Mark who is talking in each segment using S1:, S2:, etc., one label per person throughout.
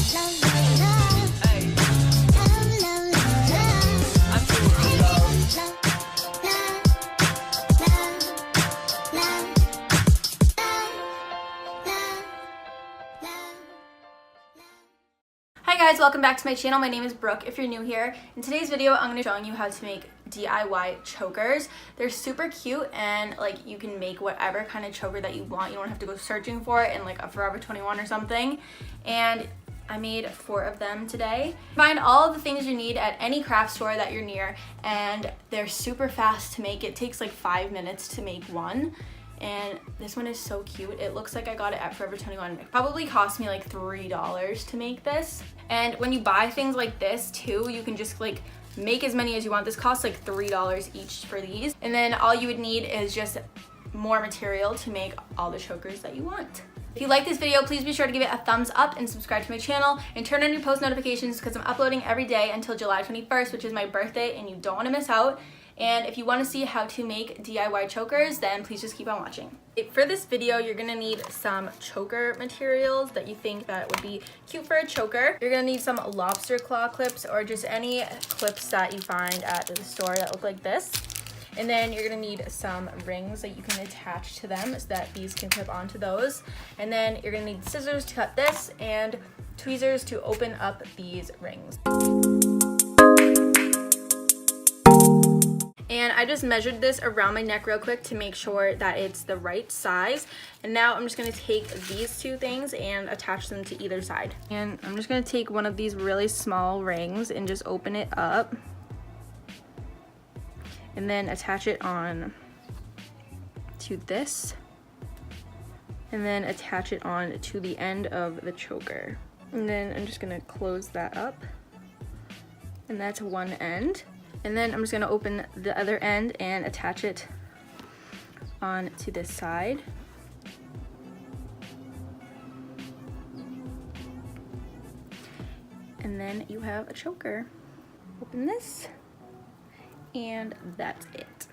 S1: Hi guys, welcome back to my channel. My name is Brooke if you're new here. In today's video, I'm going to be showing you how to make DIY chokers. They're super cute and like you can make whatever kind of choker that you want. You don't have to go searching for it in like a Forever 21 or something. And I made 4 of them today. Find all of the things you need at any craft store that you're near, and they're super fast to make. It takes like 5 minutes to make one. And this one is so cute. It looks like I got it at Forever 21. It probably cost me like $3 to make this. And when you buy things like this too, you can just like make as many as you want. This costs like $3 each for these. And then all you would need is just more material to make all the chokers that you want. If you like this video, please be sure to give it a thumbs up and subscribe to my channel and turn on your post notifications because I'm uploading every day until July 21st, which is my birthday, and you don't want to miss out. And if you want to see how to make DIY chokers, then please just keep on watching. For this video, you're going to need some choker materials that you think that would be cute for a choker. You're going to need some lobster claw clips or just any clips that you find at the store that look like this. And then you're going to need some rings that you can attach to them so that these can clip onto those. And then you're going to need scissors to cut this and tweezers to open up these rings. And I just measured this around my neck real quick to make sure that it's the right size. And now I'm just gonna take these 2 things and attach them to either side. And I'm just gonna take one of these really small rings and just open it up. And then attach it on to this. And then attach it on to the end of the choker. And then I'm just gonna close that up. And that's one end. And then I'm just going to open the other end and attach it on to this side. And then you have a choker. Open this, and that's it.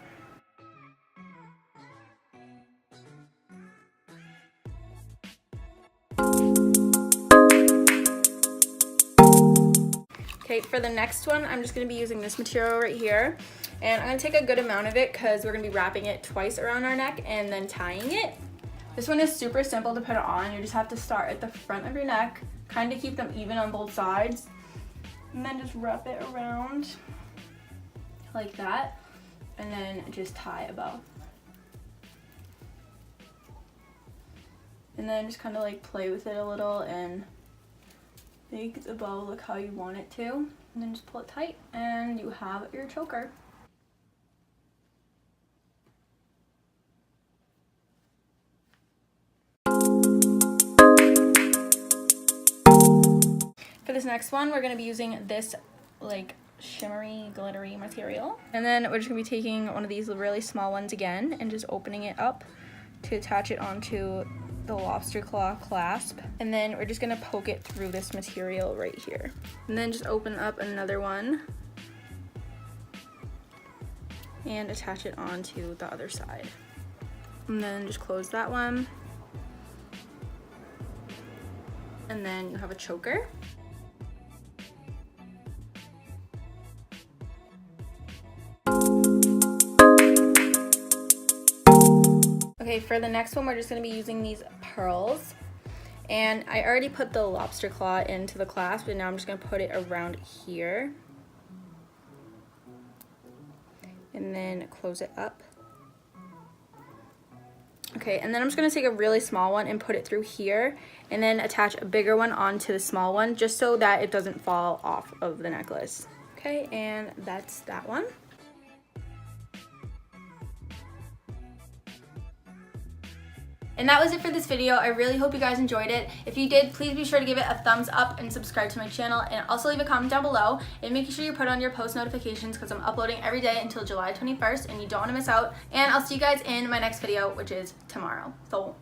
S1: Okay, for the next one, I'm just going to be using this material right here. And I'm going to take a good amount of it because we're going to be wrapping it twice around our neck and then tying it. This one is super simple to put it on. You just have to start at the front of your neck, kind of keep them even on both sides, and then just wrap it around like that, and then just tie a bow. And then just kind of like play with it a little and make the bow look how you want it to, and then just pull it tight and you have your choker. For this next one, we're going to be using this like shimmery, glittery material. And then we're just going to be taking one of these really small ones again and just opening it up to attach it onto the lobster claw clasp, and then we're just gonna poke it through this material right here, and then just open up another one and attach it onto the other side, and then just close that one, and then you have a choker. Okay, for the next one, we're just going to be using these pearls. And I already put the lobster claw into the clasp, and now I'm just going to put it around here. And then close it up. Okay, and then I'm just going to take a really small one and put it through here, and then attach a bigger one onto the small one, just so that it doesn't fall off of the necklace. Okay, and that's that one. And that was it for this video. I really hope you guys enjoyed it. If you did, please be sure to give it a thumbs up and subscribe to my channel, and also leave a comment down below and make sure you put on your post notifications because I'm uploading every day until July 21st and you don't want to miss out. And I'll see you guys in my next video, which is tomorrow. So